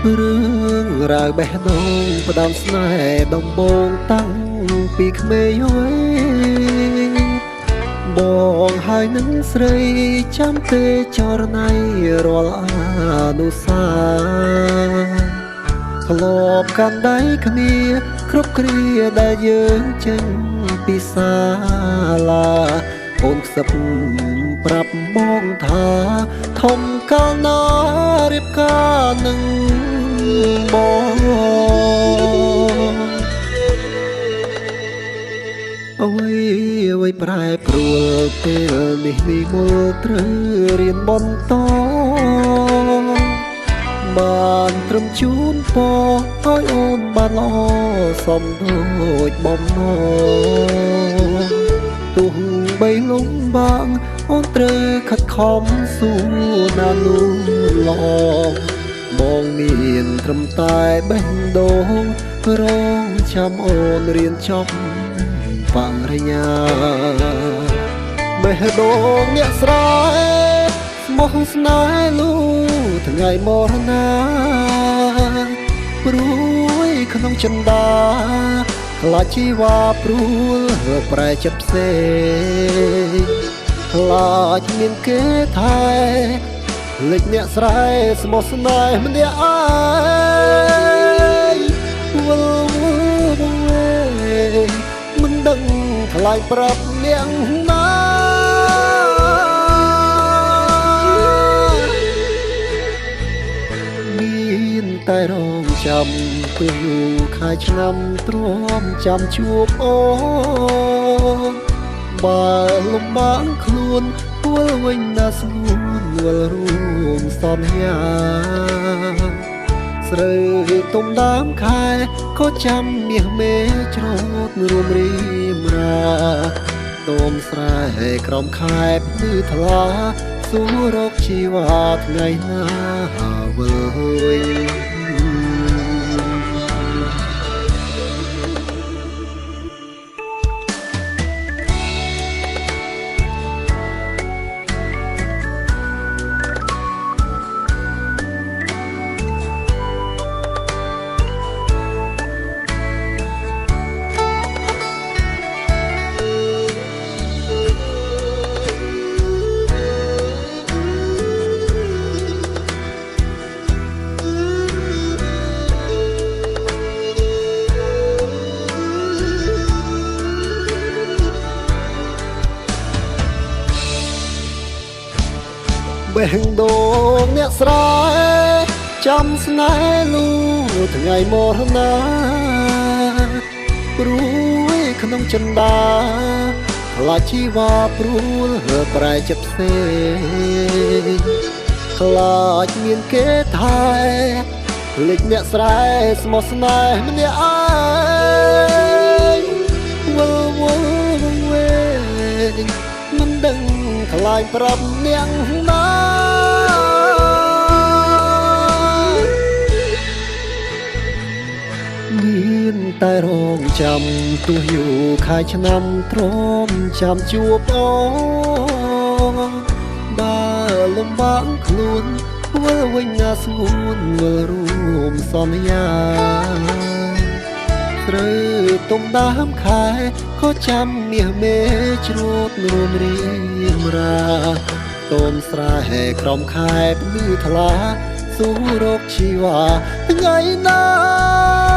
រឿងរ៉ាវបេះដូងផ្ដាំស្នេហ៍ដំបងតាំងពីក្មេងហើយបងហើយនឹងស្រីចាំទេចរណៃរាល់អនុសាធ្លាប់កាន់ដៃគ្នាគ្រប់គ្រាដែលយើងចេញពីសាលាអូនខ្សឹបប្រាប់បងថាធំកាលណារៀបការនឹងបងអ្វីប្រែប្រួលពេលនេះនិមលត្រូវរៀនបន្តបានត្រឹមជូនពរឲ្យអូនបានល្អសមដូចបំណងទោះបីលំបាកអូនត្រូវខិតខំស៊ូណាស់នោះល្អបងមានត្រឹមតែបេះដូងរងចាំអូនរៀនចប់បរិញ្ញាបេះដូងអ្នកស្រែស្មោះស្នេហ៍លូថ្ងៃមរណាព្រួយក្នុងចិន្តាខ្លាចជីវ៉ាព្រួលប្រែចិត្តផ្សេងខ្លាចមានគេថែលេចអ្នកស្រែស្មោះស្នេហ៍ម្នាក់ឯងវល់វល់មិនដឹងថ្លៃប្រាប់អ្នកណាមានតែរងចាំពេលខែឆ្នាំទ្រាំចាំជួបអូនបើលំបាកខ្លួនពួលវិញណាស្ងួនវល់រួមសន្យាស្រូវទុំដើមខែក៏ចាំមាសមេច្រូតរួមរីមរាទុំស្រែក្រំខែគឺថ្លាសួររកជីវ៉ាថ្ងៃណាវើយបេះដូងអ្នកស្រែចាំស្នេហ៍លូថ្ងៃមរណាព្រួយក្នុងចិន្តាខ្លាចជីវ៉ាព្រួលប្រែចិត្តផ្សេងខ្លាចមានគេថែលេចអ្នកស្រែស្មោះស្នេហ៍ម្នាក់ឯងវល់វល់វែងមិនដឹងថ្លៃប្រាប់អ្នកណាមានតែរងចាំទោះយូរខែឆ្នាំទ្រាំចាំជួបអូនបើលំបាកខ្លួនធ្វើវិញណាស្ងួនមើលរួមសន្យាស្រូវទុំដើមខែក៏ចាំមាសមេច្រូតរួមរៀមរាទុំស្រែក្រំខែភ្លឺថ្លាសួររកជីវ៉ាថ្ងៃណា